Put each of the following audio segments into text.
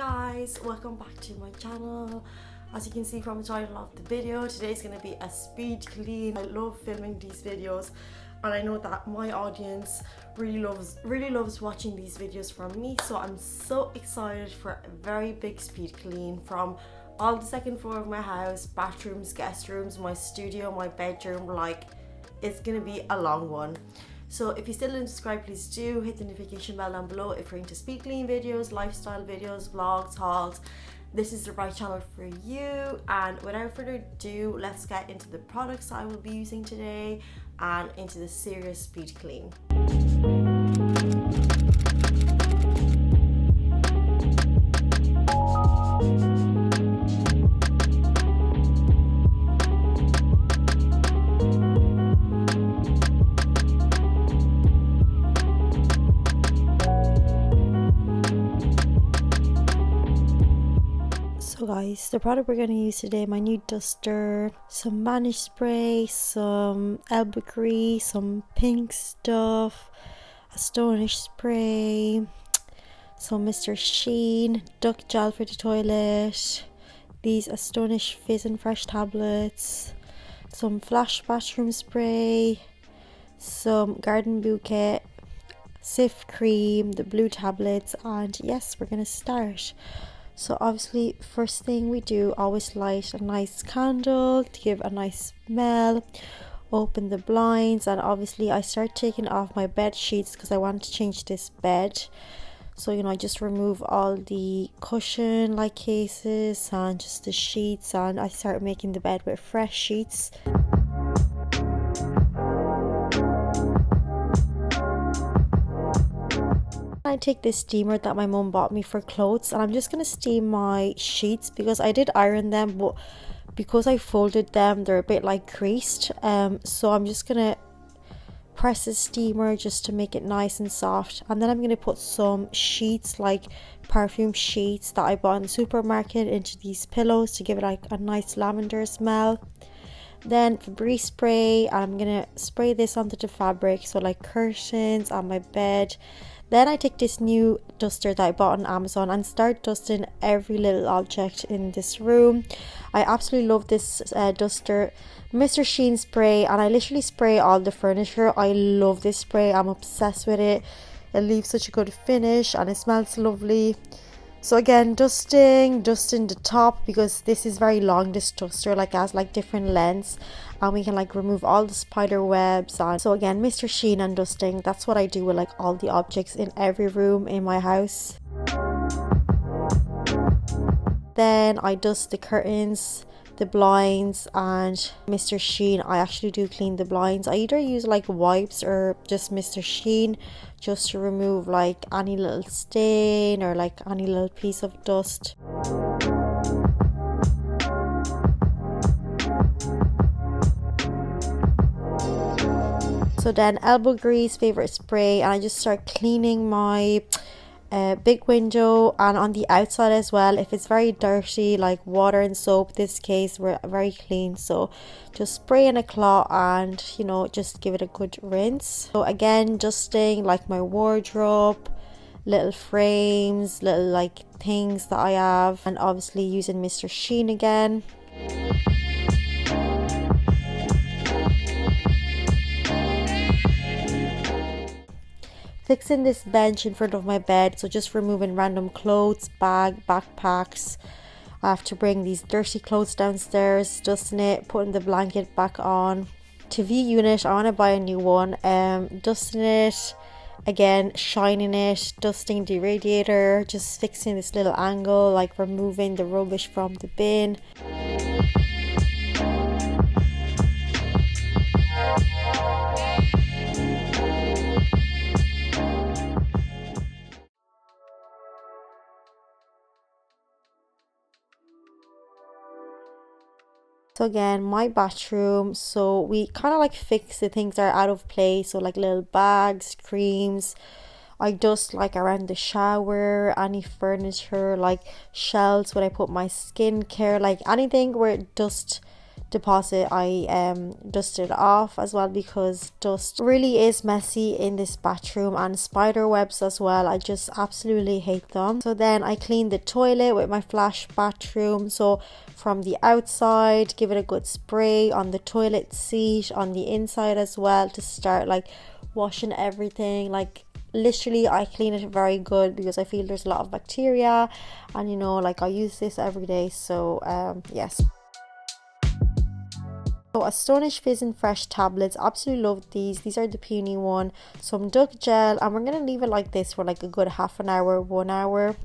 guys, welcome back to my channel. As you can see from the title of the video, today's going to be a speed clean. I love filming these videos and I know that my audience really loves watching these videos from me, so I'm so excited for a very big speed clean from all the second floor of my house, bathrooms, guest rooms, my studio, my bedroom. Like, it's gonna be a long one. So if you still didn't subscribe, please do hit the notification bell down below. If you're into speed clean videos, lifestyle videos, vlogs, hauls, this is the right channel for you. And without further ado, let's get into the products I will be using today and into the serious speed clean. So guys, the product we're going to use today, my new duster, some vanish spray, some elbow grease, some pink stuff, a stonish spray, some Mr. Sheen duck gel for the toilet, these Astonish Fizz and Fresh tablets, some Flash bathroom spray, some garden bouquet, Sif cream, the blue tablets, and yes, we're going to start. So obviously, first thing we do, always light a nice candle to give a nice smell, open the blinds, and obviously I start taking off my bed sheets because I want to change this bed. So, I just remove all the cushion like cases and just the sheets, and I start making the bed with fresh sheets. I take this steamer that my mum bought me for clothes, and I'm just going to steam my sheets because I did iron them, but because I folded them, they're a bit like creased. So I'm just going to press the steamer just to make it nice and soft, and then I'm going to put some sheets, like perfume sheets that I bought in the supermarket, into these pillows to give it like a nice lavender smell. Then Febreze spray, and I'm going to spray this onto the fabric, so like curtains on my bed. Then I take this new duster that I bought on Amazon and start dusting every little object in this room. I absolutely love this duster, Mr. Sheen spray, and I literally spray all the furniture. I love this spray, I'm obsessed with it. It leaves such a good finish and it smells lovely. So again, dusting the top, because this is very long, this duster, like has like different lengths, and we can like remove all the spider webs. And so again, Mr. Sheen and dusting, that's what I do with like all the objects in every room in my house. Then I dust the curtains, the blinds, and Mr. Sheen. I actually do clean the blinds. I either use like wipes or just Mr. Sheen, just to remove like any little stain or like any little piece of dust. So then elbow grease, favorite spray, and I just start cleaning my big window, and on the outside as well. If it's very dirty, like water and soap, this case we're very clean, so just spray in a cloth and just give it a good rinse. So again, dusting like my wardrobe, little frames, little like things that I have, and obviously using Mr. Sheen again. Fixing this bench in front of my bed, so just removing random clothes, backpacks. I have to bring these dirty clothes downstairs, dusting it, putting the blanket back on. TV unit, I want to buy a new one. Dusting it, again shining it, dusting the radiator, just fixing this little angle, like removing the rubbish from the bin. So again, my bathroom, so we kind of like fix the things that are out of place, so like little bags, creams. I dust like around the shower, any furniture, like shelves where I put my skincare, like anything where dust deposit, I dusted it off as well, because dust really is messy in this bathroom, and spider webs as well. I just absolutely hate them. So then I cleaned the toilet with my flash bathroom. So from the outside, give it a good spray on the toilet seat, on the inside as well, to start like washing everything. Like literally I clean it very good, because I feel there's a lot of bacteria, and you know, like I use this every day. So yes. So Astonish Fizz and Fresh tablets, absolutely love these are the peony one. Some duck gel, and we're gonna leave it like this for like a good half an hour, 1 hour,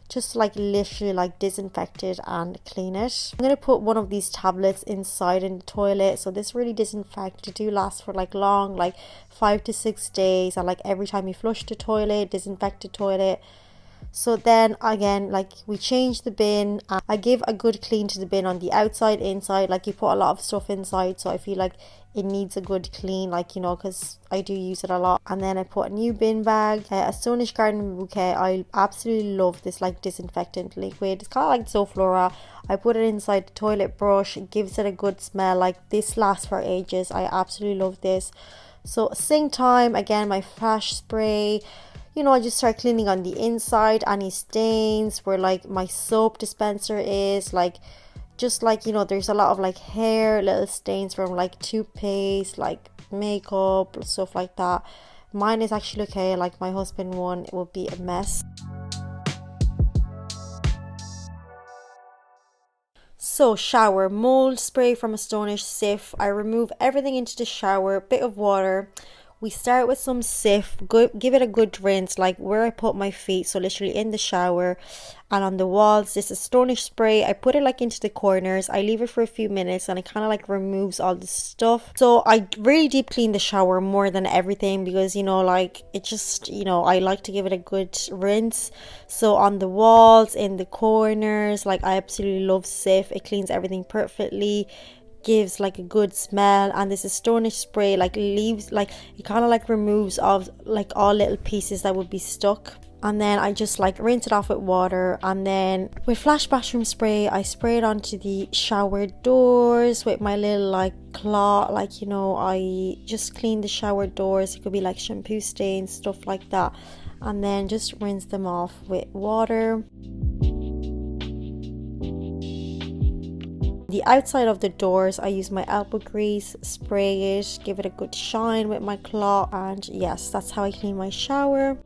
just like literally like disinfect it and clean it. I'm gonna put one of these tablets inside in the toilet, so this really disinfect. It do last for like long, like 5 to 6 days, and like every time you flush the toilet, disinfect the toilet. So then again, like we change the bin. I give a good clean to the bin on the outside, inside. Like you put a lot of stuff inside, so I feel like it needs a good clean, like, you know, because I do use it a lot. And then I put a new bin bag, Astonish Garden Bouquet. I absolutely love this like disinfectant liquid. It's kind of like Zoflora. I put it inside the toilet brush. It gives it a good smell. Like this lasts for ages. I absolutely love this. So sink time, again, my flash spray. You know, I just start cleaning on the inside, any stains where like my soap dispenser is, like just like, you know, there's a lot of like hair, little stains from like toothpaste, like makeup, stuff like that. Mine is actually okay, like my husband one, it would be a mess. So shower, mold spray from Astonish Sif. I remove everything into the shower, bit of water. We start with some Sif, give it a good rinse, like where I put my feet, so literally in the shower, and on the walls. This Astonish spray, I put it like into the corners. I leave it for a few minutes, and it kind of like removes all the stuff. So I really deep clean the shower more than everything, because, you know, like it just, you know, I like to give it a good rinse. So on the walls, in the corners, like I absolutely love Sif. It cleans everything perfectly, gives like a good smell. And this Astonish spray like leaves, like it kind of like removes of like all little pieces that would be stuck. And then I just like rinse it off with water, and then with flash bathroom spray I spray it onto the shower doors with my little like cloth. Like, you know, I just clean the shower doors. It could be like shampoo stains, stuff like that, and then just rinse them off with water. The outside of the doors, I use my elbow grease, spray it, give it a good shine with my cloth, and yes, that's how I clean my shower.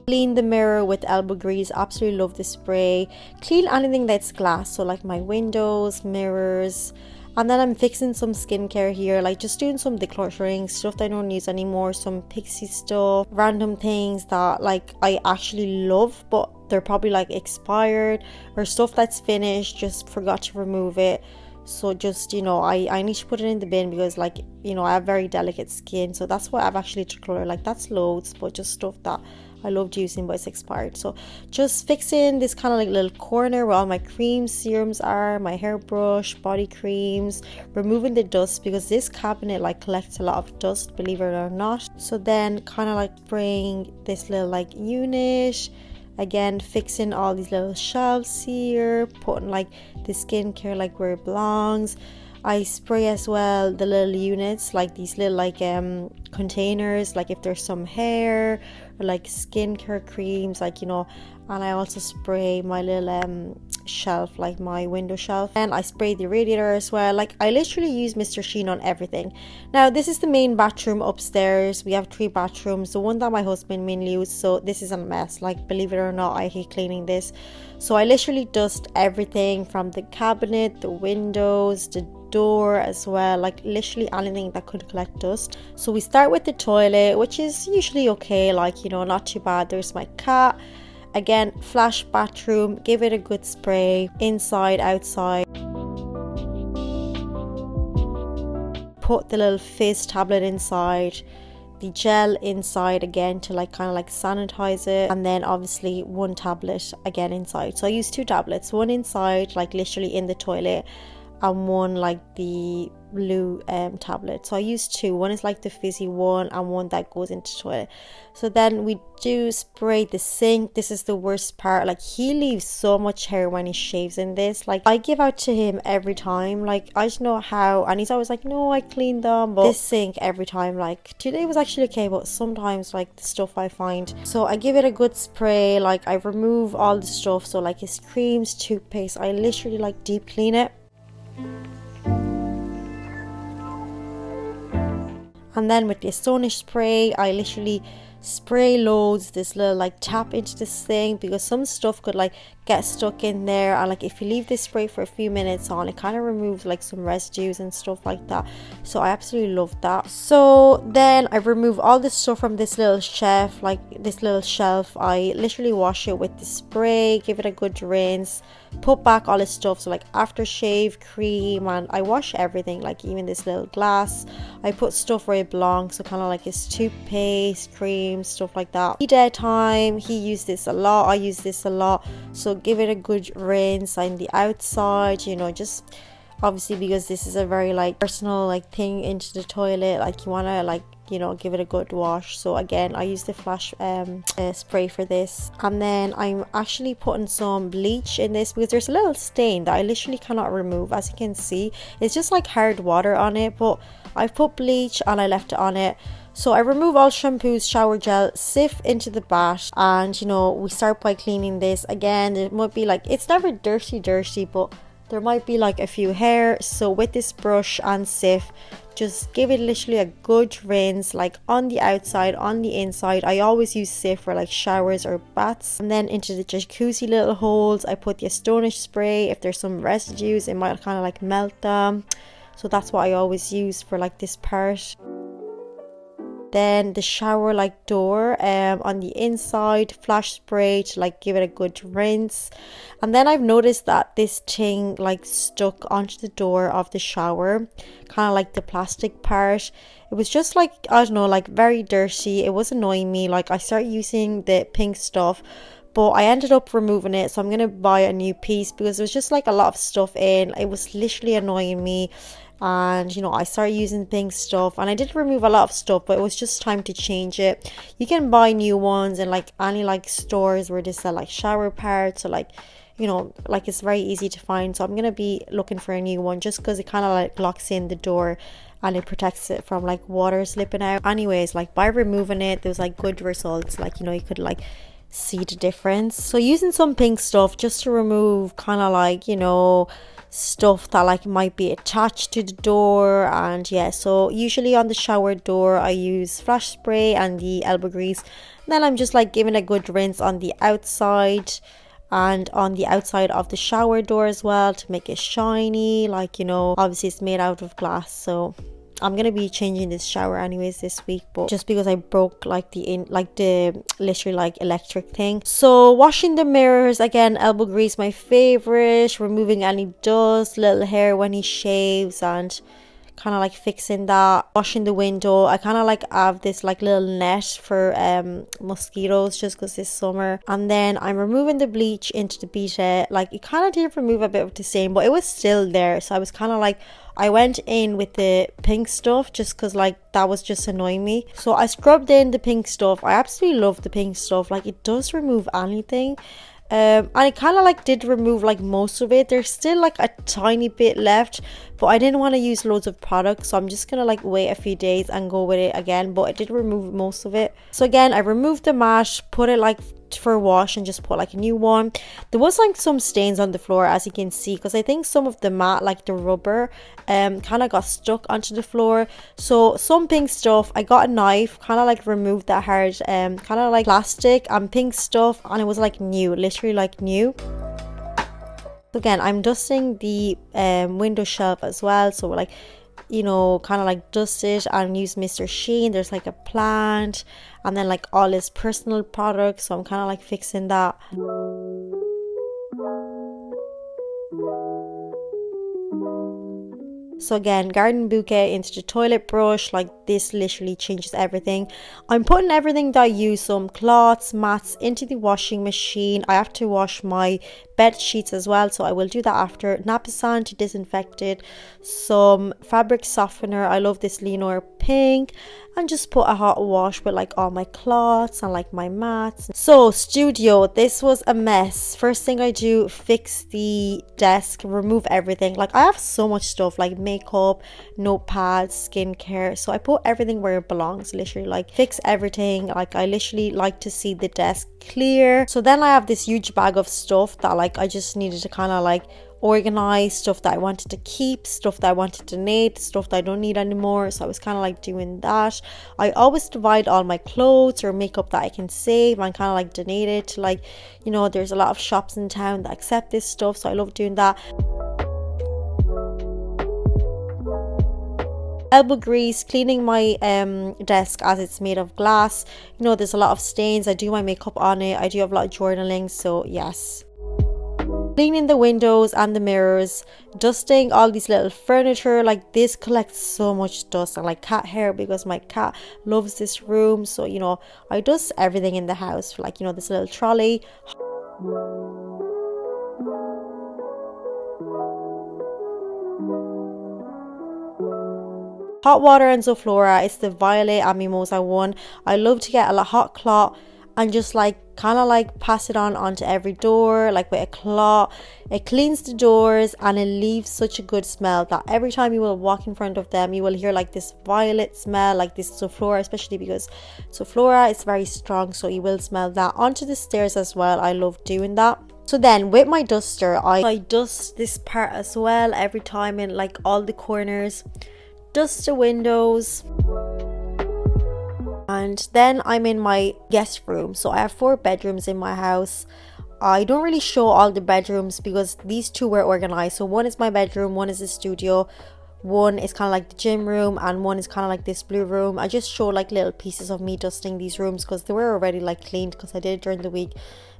Clean the mirror with elbow grease, absolutely love this spray. Clean anything that's glass, so like my windows, mirrors. And then I'm fixing some skincare here, like just doing some decluttering, stuff that I don't use anymore, some pixie stuff, random things that like I actually love, but they're probably like expired, or stuff that's finished, just forgot to remove it. So just, you know, I need to put it in the bin, because like, you know, I have very delicate skin, so that's why I've actually decluttered. Like that's loads, but just stuff that I loved using but it's expired. So just fixing this kind of like little corner where all my creams, serums are, my hairbrush, body creams, removing the dust, because this cabinet like collects a lot of dust, believe it or not. So then kind of like spraying this little like unit, again fixing all these little shelves here, putting like the skincare like where it belongs. I spray as well the little units, like these little like containers, like if there's some hair or like skincare creams, like, you know. And I also spray my little shelf, like my window shelf, and I spray the radiator as well. Like I literally use Mr. Sheen on everything. Now this is the main bathroom upstairs. We have 3 bathrooms, the one that my husband mainly uses, so this is a mess. Like believe it or not, I hate cleaning this. So I literally dust everything from the cabinet, the windows, the door as well, like literally anything that could collect dust. So we start with the toilet, which is usually okay, like, you know, not too bad. There's my cat. Again, flash bathroom, give it a good spray, inside, outside. Put the little fizz tablet inside, the gel inside again to like kind of like sanitize it, and then obviously 1 tablet again inside. So I use 2 tablets, one inside like literally in the toilet, and one like the blue tablet. So I use two. One is like the fizzy one and one that goes into the toilet. So then we do spray the sink. This is the worst part. Like, he leaves so much hair when he shaves in this. Like, I give out to him every time. Like, I just know how, and he's always like, no, I cleaned them. But this sink every time, like today was actually okay, but sometimes like the stuff I find. So I give it a good spray. Like, I remove all the stuff. So like his creams, toothpaste, I literally like deep clean it. And then with the Astonish spray, I literally spray loads this little like tap into this thing, because some stuff could like get stuck in there, and like if you leave this spray for a few minutes on, it kind of removes like some residues and stuff like that. So I absolutely love that. So then I remove all this stuff from this little shelf. Like this little shelf, I literally wash it with the spray, give it a good rinse, put back all this stuff. So like aftershave, cream, and I wash everything, like even this little glass I put stuff where it belongs. So kind of like his toothpaste, cream, stuff like that. Daytime, he used this a lot, I use this a lot. So give it a good rinse on the outside, you know, just obviously because this is a very like personal like thing into the toilet, like you want to like, you know, give it a good wash. So again, I use the flash spray for this. And then I'm actually putting some bleach in this because there's a little stain that I literally cannot remove. As you can see, it's just like hard water on it, but I've put bleach and I left it on it. So I remove all shampoos, shower gel, sift into the bath, and you know, we start by cleaning this. Again, it might be like, it's never dirty, but there might be like a few hairs. So with this brush and sift, just give it literally a good rinse, like on the outside, on the inside. I always use sift for like showers or baths. And then into the jacuzzi little holes, I put the Astonish spray. If there's some residues, it might kind of like melt them. So that's what I always use for like this part. Then the shower like door on the inside, flash spray to like give it a good rinse. And then I've noticed that this thing like stuck onto the door of the shower, kind of like the plastic part. It was just like, I don't know, like very dirty. It was annoying me. Like I started using the pink stuff, but I ended up removing it. So I'm gonna buy a new piece because there was just like a lot of stuff in. It was literally annoying me. And you know, I started using pink stuff, and I did remove a lot of stuff, but it was just time to change it. You can buy new ones in like any like stores where they sell like shower parts, or like, you know, like it's very easy to find. So I'm gonna be looking for a new one just because it kind of like locks in the door and it protects it from like water slipping out. Anyways, like by removing it, there was like good results. Like, you know, you could like see the difference. So using some pink stuff just to remove kind of like, you know, stuff that like might be attached to the door. And yeah, so usually on the shower door I use flash spray and the elbow grease. And then I'm just like giving a good rinse on the outside and on the outside of the shower door as well to make it shiny. Like, you know, obviously it's made out of glass, so I'm gonna be changing this shower anyways this week, but just because I broke like the literally like electric thing. So washing the mirrors, again, elbow grease my favorite, removing any dust, little hair when he shaves, and kind of like fixing that. Washing the window, I kind of like have this like little net for mosquitoes just because it's summer. And then I'm removing the bleach into the Beta. Like it kind of did remove a bit of the stain, but it was still there. So I was kind of like, I went in with the pink stuff just because like that was just annoying me. So I scrubbed in the pink stuff. I absolutely love the pink stuff. Like it does remove anything. And it kind of like did remove like most of it. There's still like a tiny bit left, but I didn't want to use loads of products, so I'm just gonna like wait a few days and go with it again. But it did remove most of it. So again, I removed the mat, put it like for a wash, and just put like a new one. There was like some stains on the floor, as you can see, because I think some of the mat, like the rubber, kind of got stuck onto the floor. So some pink stuff, I got a knife, kind of like removed that hard kind of like plastic and pink stuff, and it was like new, literally like new. Again, I'm dusting the window shelf as well, so like, you know, kind of like dust it and use Mr. Sheen. There's like a plant and then like all his personal products, so I'm kind of like fixing that. So again, garden bouquet into the toilet brush. Like this literally changes everything. I'm putting everything that I use, some cloths, mats, into the washing machine. I have to wash my bed sheets as well, so I will do that after. Napisan to disinfect it, some fabric softener. I love this Leonor pink, and just put a hot wash with like all my cloths and like my mats. So studio, this was a mess. First thing I do, fix the desk, remove everything. Like I have so much stuff like makeup, notepads, skincare, so I put everything where it belongs, literally like fix everything. Like I literally like to see the desk clear. So then I have this huge bag of stuff that like I just needed to kind of like organize, stuff that I wanted to keep, stuff that I wanted to donate, stuff that I don't need anymore. So I was kind of like doing that. I always divide all my clothes or makeup that I can save and kind of like donate it to, like, you know, there's a lot of shops in town that accept this stuff, so I love doing that. Elbow grease, cleaning my desk as it's made of glass. You know, there's a lot of stains. I do my makeup on it. I do have a lot of journaling, so yes. Cleaning the windows and the mirrors, dusting all these little furniture. Like this collects so much dust and like cat hair, because my cat loves this room. So, you know, I dust everything in the house, like, you know, this little trolley. Hot water and Zoflora, it's the violet and mimosa one. I love to get a hot cloth and just like kind of like pass it onto every door, like with a cloth. It cleans the doors and it leaves such a good smell that every time you will walk in front of them, you will hear like this violet smell, like this Zoflora, especially because Zoflora is very strong, so you will smell that. Onto the stairs as well, I love doing that. So then with my duster, I dust this part as well every time, in like all the corners, dust the windows. And then I'm in my guest room. So I have 4 bedrooms in my house. I don't really show all the bedrooms because these 2 were organized. So one is my bedroom, one is the studio, one is kind of like the gym room, and one is kind of like this blue room. I just show like little pieces of me dusting these rooms because they were already like cleaned, because I did it during the week.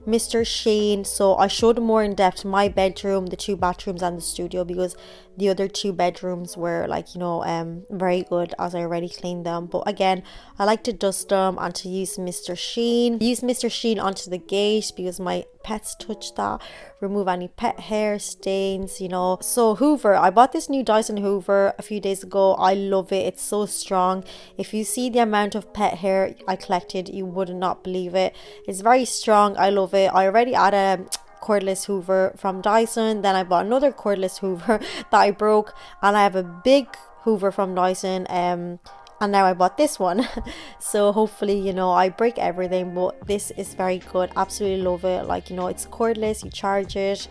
Mr. Sheen, so I showed more in depth my bedroom, the 2 bathrooms and the studio, because the other 2 bedrooms were like, you know, very good as I already cleaned them. But again, I like to dust them and to use Mr. Sheen. Use Mr. Sheen onto the gate because my pets touch that. Remove any pet hair stains, you know. So Hoover, I bought this new Dyson Hoover a few days ago. I love it. It's so strong. If you see the amount of pet hair I collected, you would not believe it. It's very strong. I love it. I already had a cordless Hoover from Dyson, then I bought another cordless Hoover that I broke, and I have a big Hoover from Dyson, and now I bought this one. So hopefully, you know, I break everything, but this is very good. Absolutely love it. Like, you know, it's cordless, you charge it,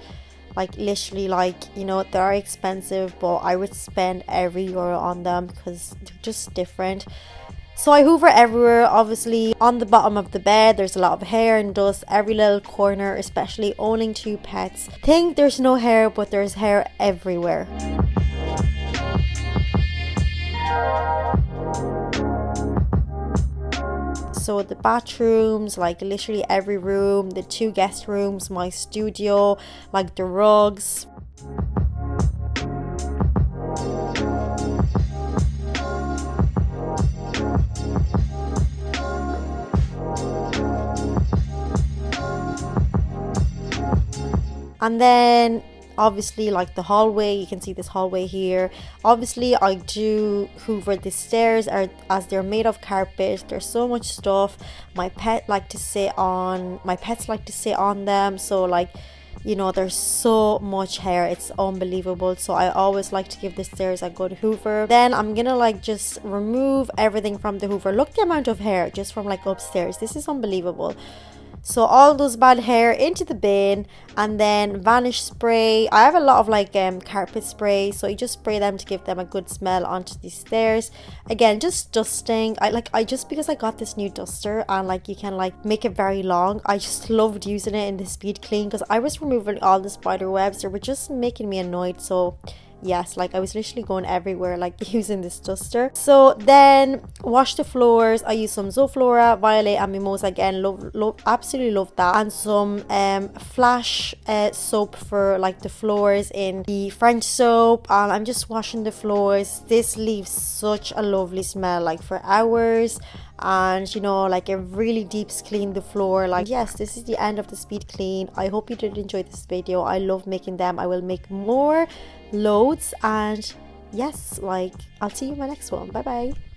like literally, like, you know, they're expensive, but I would spend every euro on them because they're just different. So I hoover everywhere. Obviously on the bottom of the bed there's a lot of hair and dust, every little corner, especially owning 2 pets. Think there's no hair, but there's hair everywhere. So the bathrooms, like literally every room, the 2 guest rooms, my studio, like the rugs. And then obviously like the hallway, you can see this hallway here. Obviously I do hoover the stairs, as they're made of carpet. There's so much stuff. My pets like to sit on them, so like, you know, there's so much hair, it's unbelievable. So I always like to give the stairs a good hoover. Then I'm gonna like just remove everything from the hoover. Look the amount of hair just from like upstairs. This is unbelievable. So all those bad hair into the bin, and then vanish spray. I have a lot of like carpet spray, so you just spray them to give them a good smell onto the stairs. Again, just dusting. I just because I got this new duster and like you can like make it very long, I just loved using it in the speed clean because I was removing all the spider webs. They were just making me annoyed. So yes, like I was literally going everywhere like using this duster. So then wash the floors. I use some Zoflora, Violet and Mimosa again. Love, absolutely love that. And some Flash soap for like the floors in the French soap. And I'm just washing the floors. This leaves such a lovely smell like for hours, and you know, like it really deeps clean the floor. Like, yes, this is the end of the speed clean. I hope you did enjoy this video. I love making them. I will make more loads, and yes, like I'll see you in my next one. Bye bye.